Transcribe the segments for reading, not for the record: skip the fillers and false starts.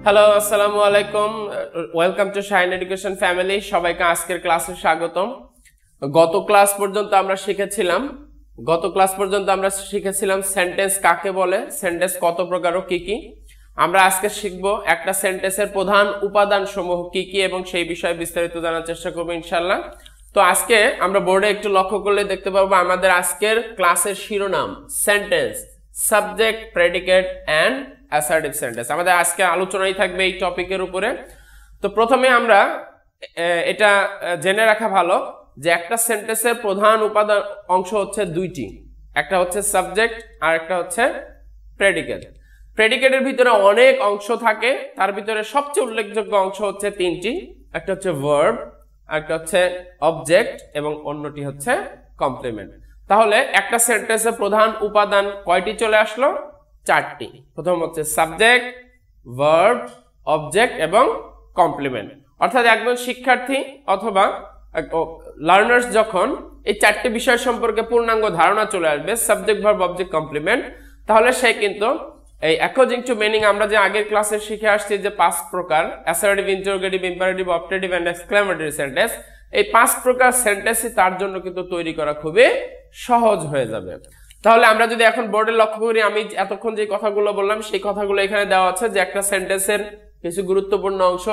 Hello, আসসালামু আলাইকুম। Welcome to shine education family. সবাইকে আজকের ক্লাসে স্বাগতম। গত ক্লাস পর্যন্ত আমরা শিখেছিলাম সেন্টেন্স কাকে বলে, সেন্টেন্স কত প্রকার ও কি কি। আমরা আজকে শিখব একটা সেন্টেন্সের প্রধান উপাদান সমূহ কি কি এবং সেই বিষয়ে বিস্তারিত জানার চেষ্টা করবো ইনশাআল্লাহ। তো আজকে আমরা বোর্ডে একটু লক্ষ্য করলে দেখতে পাবো আমাদের আজকের ক্লাসের শিরোনাম sentence, subject, predicate and assertive sentence. আমাদের আজকে আলোচনাই থাকবে এই টপিকের উপরে। তো প্রথমে আমরা এটা জেনে রাখা ভালো যে একটা সেন্টেন্সের প্রধান উপাদান অংশ হচ্ছে দুইটি, একটা হচ্ছে সাবজেক্ট আর একটা হচ্ছে প্রেডিকেট। প্রেডিকেটের ভিতরে অনেক অংশ থাকে, তার ভিতরে সবচেয়ে উল্লেখযোগ্য অংশ হচ্ছে তিনটি, একটা হচ্ছে ভার্ব, একটা হচ্ছে অবজেক্ট এবং অন্যটি হচ্ছে কমপ্লিমেন্ট। তাহলে একটা সেন্টেন্সের প্রধান উপাদান কয়টি চলে আসলো? চারটি। প্রথম হচ্ছে সাবজেক্ট, ভার্ব, অবজেক্ট এবং কমপ্লিমেন্ট। অর্থাৎ একজন শিক্ষার্থী অথবা লার্নার্স যখন এই চারটি বিষয় সম্পর্কে পূর্ণাঙ্গ ধারণা চলে আসবে, সাবজেক্ট, ভার্ব, অবজেক্ট, কমপ্লিমেন্ট, তাহলে সে কিন্তু এই অ্যাকর্ডিং টু মিনিং আমরা যে আগের ক্লাসে শিখে আসছি যে 5 প্রকার assertive, interrogative, imperative, objective and exclamatory sentence, এই 5 প্রকার সেন্টেন্সই তার জন্য কিন্তু তৈরি করা খুবই সহজ হয়ে যাবে। তাহলে আমরা যদি এখন বোর্ডে লক্ষ্য করি, আমি এতক্ষণ যে কথাগুলো বললাম সেই কথাগুলো এখানে দেওয়া আছে যে একটা সেন্টেন্সের কিছু গুরুত্বপূর্ণ অংশ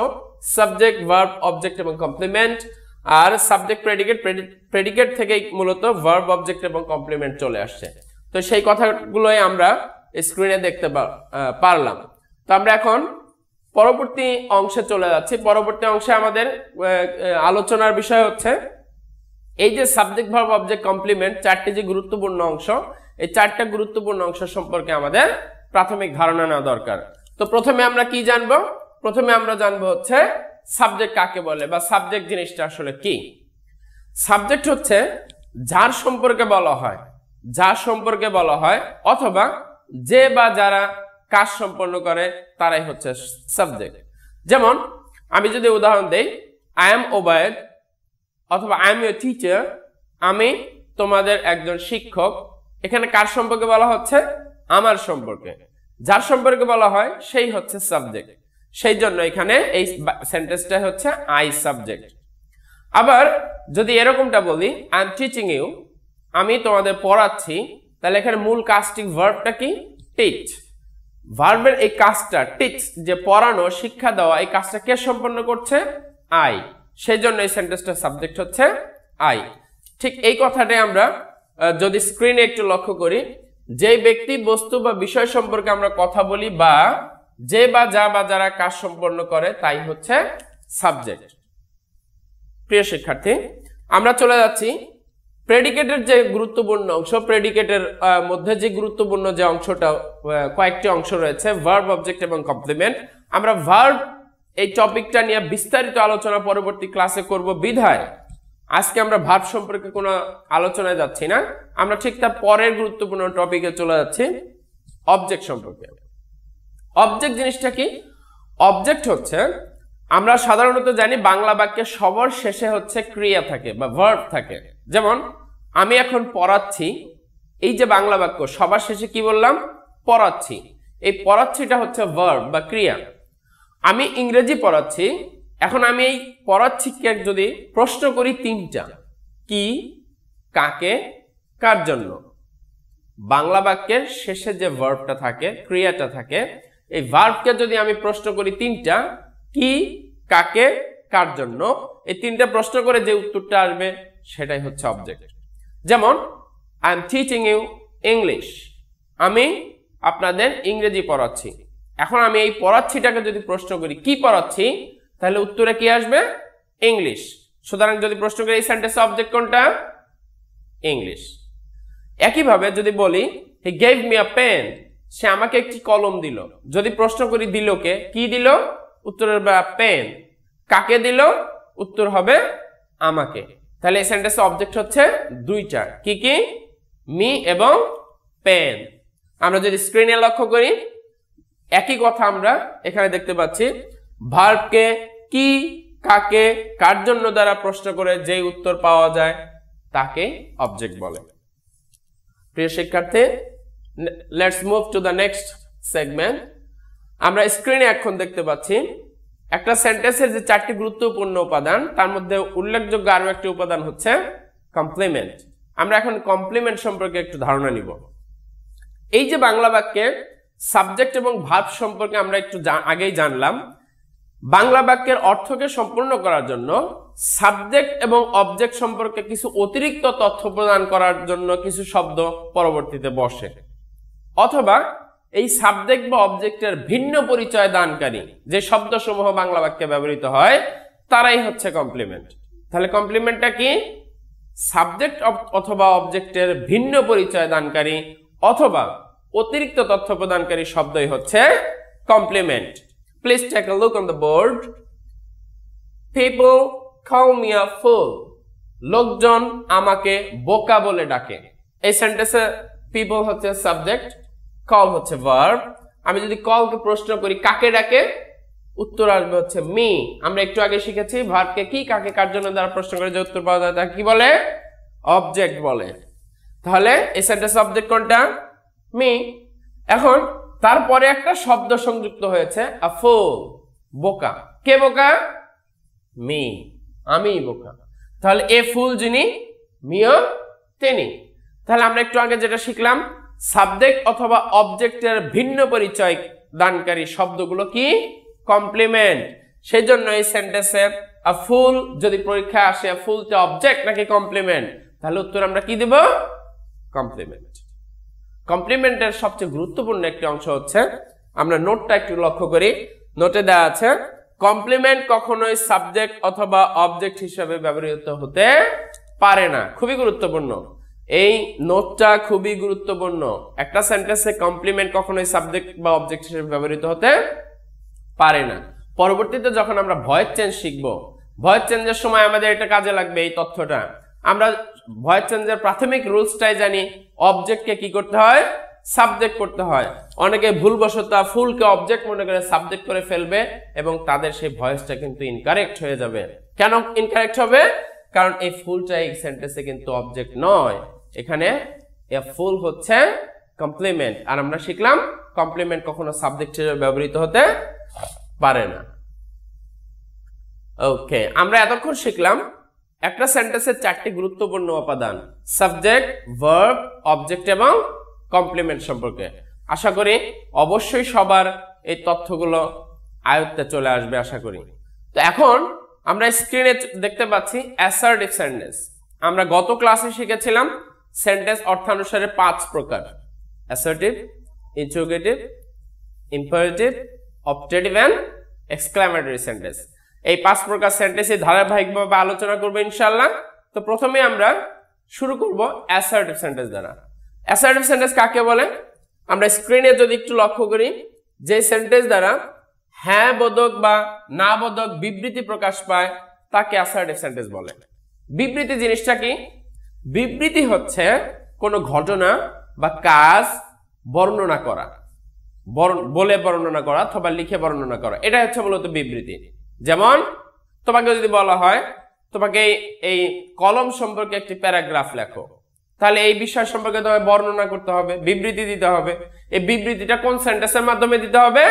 সাবজেক্ট, ভার্ব, অবজেক্ট এবং কমপ্লিমেন্ট। আর সাবজেক্ট, প্রেডিকেট থেকেই মূলত ভার্ব, অবজেক্ট এবং কমপ্লিমেন্ট চলে আসছে। তো সেই কথাগুলোই আমরা স্ক্রিনে দেখতে পারলাম। তো আমরা এখন পরবর্তী অংশে চলে যাচ্ছি। পরবর্তী অংশে আমাদের আলোচনার বিষয় হচ্ছে এই যে সাবজেক্ট, ভার্ব, অবজেক্ট, কমপ্লিমেন্ট, চারটি যে গুরুত্বপূর্ণ অংশ, এই চারটা গুরুত্বপূর্ণ অংশ সম্পর্কে আমাদের প্রাথমিক ধারণা নেওয়া দরকার। তো প্রথমে আমরা কি জানবো? প্রথমে আমরা জানবো হচ্ছে সাবজেক্ট কাকে বলে বা সাবজেক্ট জিনিসটা আসলে কি। সাবজেক্ট হচ্ছে যার সম্পর্কে বলা হয় অথবা যে বা যারা কাজ সম্পন্ন করে তারাই হচ্ছে সাবজেক্ট। যেমন আমি যদি উদাহরণ দেই, আই এম ওবায়েদ অথবা আই এম ইউর টিচার, আমি তোমাদের একজন শিক্ষক। এখানে কার সম্পর্কে বলা হচ্ছে? আমার সম্পর্কে। যার সম্পর্কে বলা হয় সেই হচ্ছে সাবজেক্ট। সেই জন্য এখানে এই সেন্টেন্সটা হচ্ছে আই সাবজেক্ট। আবার যদি এরকমটা বলি, আই এম টিচিং ইউ, আমি তোমাদের পড়াচ্ছি, তাহলে এখানে মূল কাজটি ভার্বটা কি? টিচ। ভার্বের এই কাজটা টিচ, যে পড়ানো, শিক্ষা দেওয়া, এই কাজটা কে সম্পন্ন করছে? আই। সেই জন্য এই সেন্টেন্সটার সাবজেক্ট হচ্ছে আই। ঠিক এই কথাটাই আমরা যদি স্ক্রিনে একটু লক্ষ্য করি, যে ব্যক্তি, বস্তু বা বিষয় সম্পর্কে আমরা কথা বলি বা যে বা যা বা যারা কাজ সম্পন্ন করে তাই হচ্ছে সাবজেক্ট। প্রিয় শিক্ষার্থী, আমরা চলে যাচ্ছি প্রেডিকেটের যে গুরুত্বপূর্ণ অংশ। প্রেডিকেটের মধ্যে যে গুরুত্বপূর্ণ যে অংশটা, কয়েকটি অংশ রয়েছে, ভার্ব, অবজেক্ট এবং কমপ্লিমেন্ট। আমরা ভার্ব এই টপিকটা নিয়ে বিস্তারিত আলোচনা পরবর্তী ক্লাসে করব বিধায় আজকে আমরা ভার্ব সম্পর্কে কোনো আলোচনায় যাচ্ছি না। আমরা ঠিক তার পরের গুরুত্বপূর্ণ টপিকে চলে যাচ্ছি, অবজেক্ট সম্পর্কে। অবজেক্ট জিনিসটা কি? অবজেক্ট হচ্ছে, আমরা সাধারণত জানি বাংলা বাক্যে সবার শেষে হচ্ছে ক্রিয়া থাকে বা ভার্ব থাকে। যেমন আমি এখন পড়াচ্ছি, এই যে বাংলা বাক্য, সবার শেষে কি বললাম? পড়াচ্ছি। এই পড়াচ্ছিটা হচ্ছে ভার্ব বা ক্রিয়া। আমি ইংরেজি পড়াচ্ছি, এখন আমি এই পড়াচ্ছিকে যদি প্রশ্ন করি তিনটা, কি, কাকে, কার জন্য, বাংলা বাক্যের শেষে যে ভার্বটা থাকে, ক্রিয়াটা থাকে, এই ভার্বকে যদি আমি প্রশ্ন করি তিনটা, কি, কাকে, কার জন্য, এই তিনটা প্রশ্ন করে যে উত্তরটা আসবে সেটাই হচ্ছে অবজেক্ট। যেমন I am teaching you English, আমি আপনাদের ইংরেজি পড়াচ্ছি। এখন আমি এই পড়াচ্ছিটাকে যদি প্রশ্ন করি কি পড়াচ্ছি, তাহলে উত্তরে কি আসবে? ইংলিশ। সুতরাং যদি প্রশ্ন করি এই সেন্টেন্সে অবজেক্ট কোনটা? ইংলিশ। একইভাবে যদি বলি he gave me a pen, সে আমাকে একটি কলম দিল, যদি প্রশ্ন করি দিল কে, কি দিল? উত্তরের পেন। কাকে দিল? উত্তর হবে আমাকে। তাহলে এই সেন্টেন্সে অবজেক্ট হচ্ছে দুইটা, কি কি? মি এবং পেন। আমরা যদি স্ক্রিনে লক্ষ্য করি একই কথা আমরা এখানে দেখতে পাচ্ছি। ভার্বকে কি, কাকে, কার জন্য দ্বারা প্রশ্ন করে যে উত্তর পাওয়া যায় তাকে অবজেক্ট বলে। প্রিয় শিক্ষার্থী, let's move to the next segment. আমরা স্ক্রিনে এখন দেখতে পাচ্ছি একটা সেন্টেন্সের যে 4টি গুরুত্বপূর্ণ উপাদান তার মধ্যে উল্লেখযোগ্য আরো একটি উপাদান হচ্ছে কমপ্লিমেন্ট। আমরা এখন কমপ্লিমেন্ট সম্পর্কে একটু ধারণা নিব। এই যে বাংলা বাক্যে সাবজেক্ট এবং ভার্ব সম্পর্কে আমরা একটু আগেই জানলাম। বাংলা বাক্যের অর্থকে সম্পূর্ণ করার জন্য সাবজেক্ট এবং অবজেক্ট সম্পর্কে কিছু অতিরিক্ত তথ্য প্রদান করার জন্য কিছু শব্দ পরবর্তীতে বসে, অথবা এই সাবজেক্ট বা অবজেক্টের ভিন্ন পরিচয় দানকারী যে শব্দসমূহ বাংলা বাক্যে ব্যবহৃত হয় তারাই হচ্ছে কমপ্লিমেন্ট। তাহলে কমপ্লিমেন্টটা কি? সাবজেক্ট অথবা অবজেক্টের ভিন্ন পরিচয় দানকারী অথবা অতিরিক্ত তথ্য প্রদানকারী শব্দই হচ্ছে complement. Please take a look on the board. People call me a fool. লোকজন আমাকে বোকা বলে ডাকে। এই সেন্টেন্সে people হচ্ছে সাবজেক্ট, call হচ্ছে ভার্ব। আমি যদি কলকে প্রশ্ন করি কাকে ডাকে, উত্তর আসবে হচ্ছে মি। আমরা একটু আগে শিখেছি ভার্বকে কি কাকে কার জন্য দ্বারা প্রশ্ন করে যে উত্তর পাওয়া যায় তাকে কি বলে? অবজেক্ট বলে। তাহলে এই সেন্টেন্স অবজেক্ট কোনটা? মি। এখন তারপরে একটা শব্দ সংযুক্ত হয়েছে আ ফুল, বোকা। কে বোকা? মি, আমি বোকা। তাহলে এ ফুল যিনি, মিও তিনি। তাহলে আমরা একটু আগে যেটা শিখলাম সাবজেক্ট অথবা অবজেক্টের ভিন্ন পরিচয় দানকারী শব্দগুলো কি? কমপ্লিমেন্ট। সেই জন্য এই সেন্টেন্সে আ ফুল যদি পরীক্ষা আসে ফুলটা অবজেক্ট নাকি কমপ্লিমেন্ট, তাহলে উত্তর আমরা কি দেব? কমপ্লিমেন্ট। কমপ্লিমেন্টের সবচেয়ে গুরুত্বপূর্ণ একটি অংশ হচ্ছে, আমরা নোটটা একটু লক্ষ্য করি, নোটে দেওয়া আছে কমপ্লিমেন্ট কখনোই সাবজেক্ট অথবা অবজেক্ট হিসেবে ব্যবহৃত হতে পারে না। খুবই গুরুত্বপূর্ণ, এই নোটটা খুবই গুরুত্বপূর্ণ। একটা সেন্টেন্সে কমপ্লিমেন্ট কখনোই সাবজেক্ট বা অবজেক্ট হিসেবে ব্যবহৃত হতে পারে না। পরবর্তীতে যখন আমরা ভয়েস চেঞ্জ শিখবো, ভয়েস চেঞ্জের সময় আমাদের এটা কাজে লাগবে এই তথ্যটা। আমরা ভয়েস চেঞ্জের প্রাথমিক রুলসটাই জানি, অবজেক্টকে কি করতে হয়? সাবজেক্ট করতে হয়। অনেকে ভুলবশত ফুলকে অবজেক্ট মনে করে সাবজেক্ট করে ফেলবে এবং তাদের সেই ভয়েসটা কিন্তু ইনকারেক্ট হয়ে যাবে। কেন ইনকারেক্ট হবে? কারণ এই ফুলটা এই সেন্টেন্সে কিন্তু অবজেক্ট নয়, এখানে এ ফুল হচ্ছে কমপ্লিমেন্ট। আর আমরা শিখলাম কমপ্লিমেন্ট কখনো সাবজেক্ট হিসেবে ব্যবহৃত হতে পারে না। ওকে, আমরা এতক্ষণ শিখলাম একটা সেন্টেন্সের 4টি গুরুত্বপূর্ণ উপাদান সাবজেক্ট, ভার্ব, অবজেক্ট এবং কমপ্লিমেন্ট সম্পর্কে। আশা করি অবশ্যই সবার এই তথ্যগুলো আয়ত্তে চলে আসবে আশা করি। তো এখন আমরা স্ক্রিনে দেখতে পাচ্ছি অ্যাসার্টিভ সেন্টেন্স। আমরা গত ক্লাসে শিখেছিলাম সেন্টেন্স অর্থানুসারে 5 প্রকার: assertive, interrogative, imperative, objective and exclamatory sentence. এই 5 প্রকার সেন্টেন্সে ধারাবাহিকভাবে আলোচনা করব ইনশাআল্লাহ। তো প্রথমে আমরা শুরু করব অ্যাসার্টিভ সেন্টেন্স দ্বারা। অ্যাসার্টিভ সেন্টেন্স কাকে বলে? আমরা স্ক্রিনে যদি একটু লক্ষ্য করি, যে সেন্টেন্স দ্বারা হ্যাঁ বোধক বা না বোধক বিবৃতি প্রকাশ পায় তাকে অ্যাসার্টিভ সেন্টেন্স বলে। বিবৃতি জিনিসটা কি? বিবৃতি হচ্ছে কোনো ঘটনা বা কাজ বর্ণনা করা, বলে বর্ণনা করা অথবা লিখে বর্ণনা করা, এটা হচ্ছে মূলত বিবৃতি। যেমন তোমাকে যদি বলা হয় তোমাকে এই কলম সম্পর্কে একটি প্যারাগ্রাফ লেখো, তাহলে এই বিষয় সম্পর্কে তোমাকে বর্ণনা করতে হবে, বিবৃতি দিতে হবে। এই বিবৃতিটা কোন সেন্টেন্সের মাধ্যমে দিতে হবে?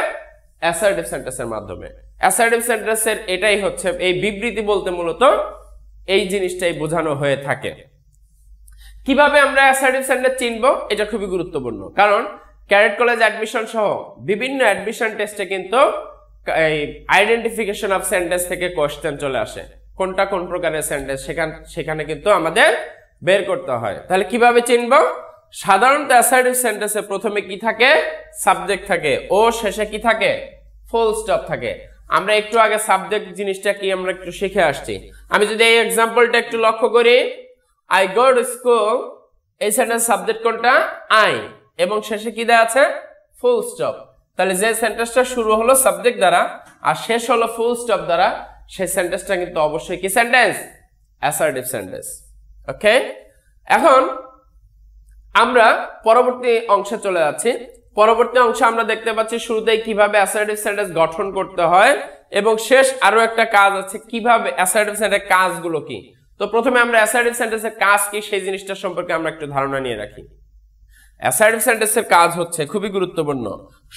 অ্যাসার্টিভ সেন্টেন্সের মাধ্যমে। অ্যাসার্টিভ সেন্টেন্সের এটাই হচ্ছে, এই বিবৃতি বলতে মূলত এই জিনিসটাই বোঝানো হয়ে থাকে। কিভাবে আমরা অ্যাসার্টিভ সেন্টেন্স চিনবো এটা খুবই গুরুত্বপূর্ণ, কারণ ক্যাডেট কলেজ অ্যাডমিশন সহ বিভিন্ন অ্যাডমিশন টেস্টে কিন্তু এই আইডেন্টিফিকেশন অফ সেন্টেন্স থেকে কোশ্চেন চলে আসে, কোনটা কোন প্রকারের সেন্টেন্স সেখানে কিন্তু আমাদের বের করতে হয়। তাহলে কিভাবে চিনবো? সাধারণত অ্যাসার্টিভ সেন্টেন্সে প্রথমে কি থাকে? সাবজেক্ট থাকে ও শেষে কি থাকে? ফুল স্টপ থাকে। আমরা একটু আগে সাবজেক্ট জিনিসটা কি আমরা একটু শিখে আসছি। আমি যদি এই এক্সাম্পলটা একটু লক্ষ্য করি, আই গো টু স্কুল, এই সেন্টেন্স সাবজেক্ট কোনটা? আই, এবং শেষে কি দেয়া আছে? Full stop. তাহলে যে সেন্টেন্সটা শুরু হলো সাবজেক্ট দ্বারা আর শেষ হলো ফুল স্টপ দ্বারা, সেই সেন্টেন্সটা কিন্তু অবশ্যই কি সেন্টেন্স? Assertive sentence. ওকে, এখন আমরা পরবর্তী অংশে চলে যাচ্ছি। পরবর্তী অংশে আমরা দেখতে পাচ্ছি শুরুতেই কিভাবে অ্যাসার্টিভ সেন্টেন্স গঠন করতে হয় এবং শেষ আরো একটা কাজ আছে কিভাবে অ্যাসার্টিভ সেন্টেন্সের কাজগুলো কি। তো প্রথমে আমরা অ্যাসার্টিভ সেন্টেন্সের কাজ কি সেই জিনিসটা সম্পর্কে আমরা একটু ধারণা নিয়ে রাখি। অ্যাসার্টিভ সেন্টেন্সের কাজ হচ্ছে খুবই গুরুত্বপূর্ণ,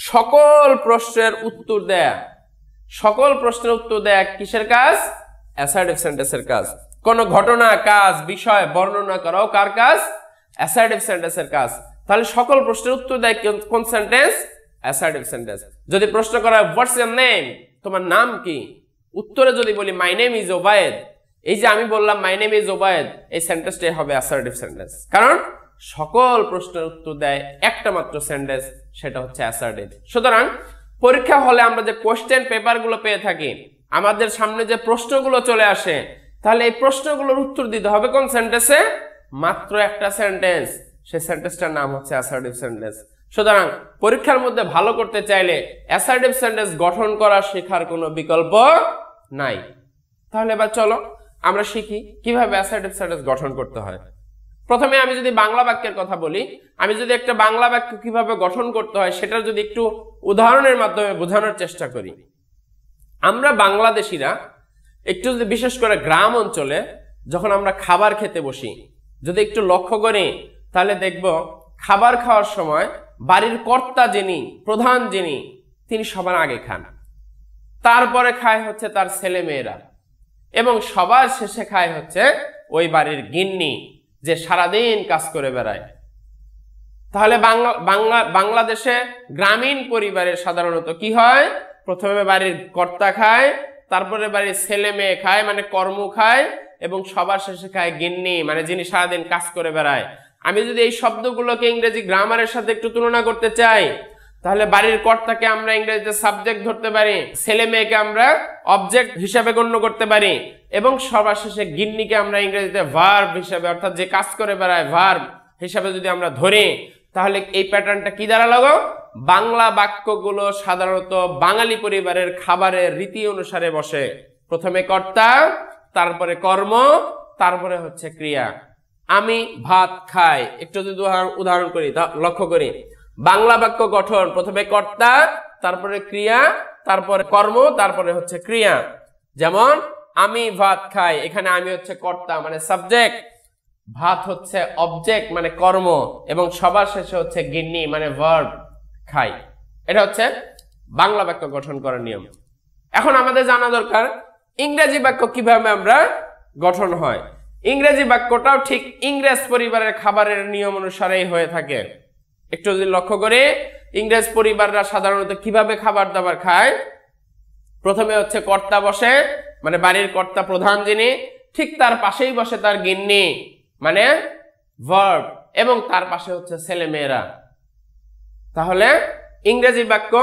সকল প্রশ্নের উত্তর দেয়া। সকল প্রশ্নের উত্তর দেয়া কিসের কাজ? অ্যাসার্টিভ সেন্টেন্সের কাজ। কোন ঘটনা, কাজ, বিষয় বর্ণনা করাও কার কাজ? অ্যাসার্টিভ সেন্টেন্সের কাজ। তাহলে সকল প্রশ্নের উত্তর দেয় কোন সেন্টেন্স? Assertive sentence. যদি প্রশ্ন করা হয় হোয়াটস ইওর নেম, তোমার নাম কি, উত্তরে যদি বলি মাই নেম ইজ ওবায়েদ, এই যে আমি বললাম মাই নেম ইজ ওবায়েদ, এই সেন্টেন্সটাই হবে অ্যাসার্টিভ সেন্টেন্স। কারণ সকল প্রশ্নের উত্তর দেয় একটা মাত্র সেন্টেন্স, সেটা হচ্ছে অ্যাসার্টিভ। সুতরাং পরীক্ষা হলে আমরা যে কোশ্চেন পেপারগুলো পেয়ে থাকি, আমাদের সামনে যে প্রশ্নগুলো চলে আসে, তাহলে এই প্রশ্নগুলোর উত্তর দিতে হবে কোন সেন্টেন্সে? মাত্র একটা সেন্টেন্স, সেই সেন্টেন্সটার নাম হচ্ছে অ্যাসার্টিভ সেন্টেন্স। সুতরাং পরীক্ষার মধ্যে ভালো করতে চাইলে অ্যাসার্টিভ সেন্টেন্স গঠন করা শেখার কোনো বিকল্প নাই। তাহলে এবার চলো আমরা শিখি কিভাবে অ্যাসার্টিভ সেন্টেন্স গঠন করতে হয়। প্রথমে আমি যদি বাংলা বাক্যের কথা বলি, আমি যদি একটা বাংলা বাক্য কিভাবে গঠন করতে হয় সেটা যদি একটু উদাহরণের মাধ্যমে বোঝানোর চেষ্টা করি। আমরা বাংলাদেশিরা একটু যদি বিশেষ করে গ্রাম অঞ্চলে যখন আমরা খাবার খেতে বসি, যদি একটু লক্ষ্য করি তাহলে দেখব খাবার খাওয়ার সময় বাড়ির কর্তা যিনি, প্রধান যিনি, তিনি সবার আগে খান, তারপরে খায় হচ্ছে তার ছেলে মেয়েরা, এবং সবার শেষে খায় হচ্ছে ওই বাড়ির গিন্নি যে সারাদিন কাজ করে বেড়ায়। তাহলে বাংলাদেশে গ্রামীণ পরিবারের সাধারণত কি হয়? প্রথমে বাড়ির কর্তা খায়, তারপরে বাড়ির ছেলে মেয়ে খায় মানে কর্ম খায়, এবং সবার শেষে খায় গিন্নি মানে যিনি সারাদিন কাজ করে বেড়ায়। আমি যদি এই শব্দগুলোকে ইংরেজি গ্রামারের সাথে একটু তুলনা করতে চাই, তাহলে বাড়ির কর্তাকে আমরা ইংরেজিতে সাবজেক্ট ধরতে পারি, ছেলে মেয়েকে আমরা অবজেক্ট হিসাবে গণ্য করতে পারি, এবং সবার শেষে গিন্নিকে আমরা ইংরেজিতে ভার্ব হিসাবে, অর্থাৎ যে কাজ করে বেড়ায় ভার্ব হিসাবে যদি আমরা ধরি, তাহলে এই প্যাটার্নটা কি দাঁড়ালো? বাংলা বাক্যগুলো সাধারণত বাঙালি পরিবারের খাবারের রীতি অনুসারে বসে। প্রথমে কর্তা, তারপরে কর্ম, তারপরে হচ্ছে ক্রিয়া। আমি ভাত খাই, একটু যদি উদাহরণ করি, লক্ষ্য করি বাংলা বাক্য গঠন প্রথমে কর্তা, তারপরে ক্রিয়া, তারপরে কর্ম, তারপরে হচ্ছে ক্রিয়া। যেমন আমি ভাত খাই, এখানে আমি হচ্ছে কর্তা মানে সাবজেক্ট, ভাত হচ্ছে অবজেক্ট মানে কর্ম, এবং সবার শেষে হচ্ছে গিন্নি মানে ভার্ব, খাই। এটা হচ্ছে বাংলা বাক্য গঠন করার নিয়ম। এখন আমাদের জানা দরকার ইংরেজি বাক্য কিভাবে আমরা গঠন হয়। ইংরেজি বাক্যটাও ঠিক ইংরেজ পরিবারের খাবারের নিয়ম অনুসারেই হয়ে থাকে। একটু যদি লক্ষ্য করে, ইংরেজ পরিবাররা সাধারণত কিভাবে খাবার দাবার খায়, প্রথমে হচ্ছে কর্তা বসে মানে বাড়ির কর্তা প্রধান যিনি, ঠিক তার পাশেই বসে তার গিন্নি মানে ভার্ব, এবং তার পাশে হচ্ছে ছেলে মেয়েরা। তাহলে ইংরেজি বাক্য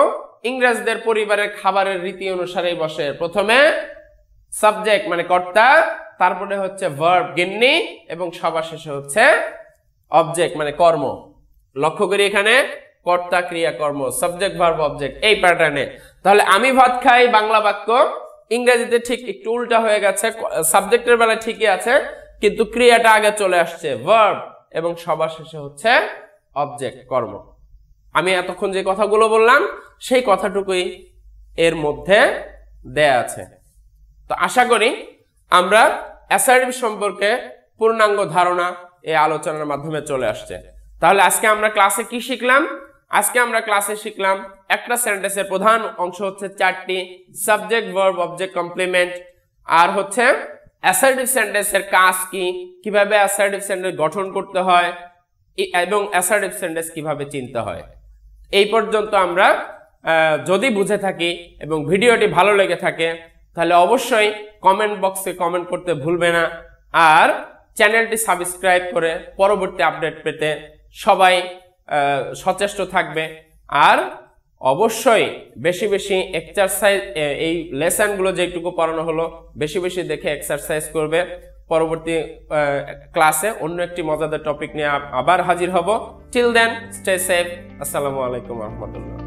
ইংরেজদের পরিবারের খাবারের রীতি অনুসারেই বসে। প্রথমে সাবজেক্ট মানে কর্তা, তারপরে হচ্ছে ভার্ব গিন্নি, এবং সবার শেষে হচ্ছে অবজেক্ট মানে কর্ম। লক্ষ্য করি এখানে কর্তা ক্রিয়া কর্ম, সাবজেক্ট ভার্ব অবজেক্ট, এই প্যাটার্নে। তাহলে আমি ভাত খাই বাংলা বাক্য ইংরেজিতে ঠিক একটু উল্টা হয়ে গেছে, সাবজেক্টের বেলায় ঠিকই আছে কিন্তু ক্রিয়াটা আগে চলে আসছে ভার্ব, এবং সবার শেষে হচ্ছে অবজেক্ট কর্ম। আমি এতক্ষণ যে কথাগুলো বললাম সেই কথাটুকুই এর মধ্যে দেয়া আছে। তো আশা করি আমরা অ্যাসার্টিভ সম্পর্কে পূর্ণাঙ্গ ধারণা এই আলোচনার মাধ্যমে চলে আসছে। তাহলে আজকে আমরা ক্লাসে কি শিখলাম? আজকে আমরা ক্লাসে শিখলাম একটা সেন্টেন্সের প্রধান অংশ হচ্ছে চারটি, সাবজেক্ট ভার্ব অবজেক্ট কমপ্লিমেন্ট, আর হচ্ছে অ্যাসার্টিভ সেন্টেন্সের কাজ কি, কিভাবে অ্যাসার্টিভ সেন্টেন্স গঠন করতে হয়, এবং অ্যাসার্টিভ সেন্টেন্স কিভাবে চিনতে হয়। এই পর্যন্ত আমরা যদি বুঝে থাকি এবং ভিডিওটি ভালো লেগে থাকে তাহলে অবশ্যই কমেন্ট বক্সে কমেন্ট করতে ভুলবে না, আর চ্যানেলটি সাবস্ক্রাইব করে পরবর্তী আপডেট পেতে সবাই সচেষ্ট থাকবে। আর অবশ্যই বেশি বেশি এক্সারসাইজ, এই লেসনগুলো যেটুকু পড়ানো হলো বেশি বেশি দেখে এক্সারসাইজ করবে। পরবর্তী ক্লাসে অন্য একটি মজাদার টপিক নিয়ে আবার হাজির হব। Till then stay safe. আসসালামু আলাইকুম রহমতুল্লাহ।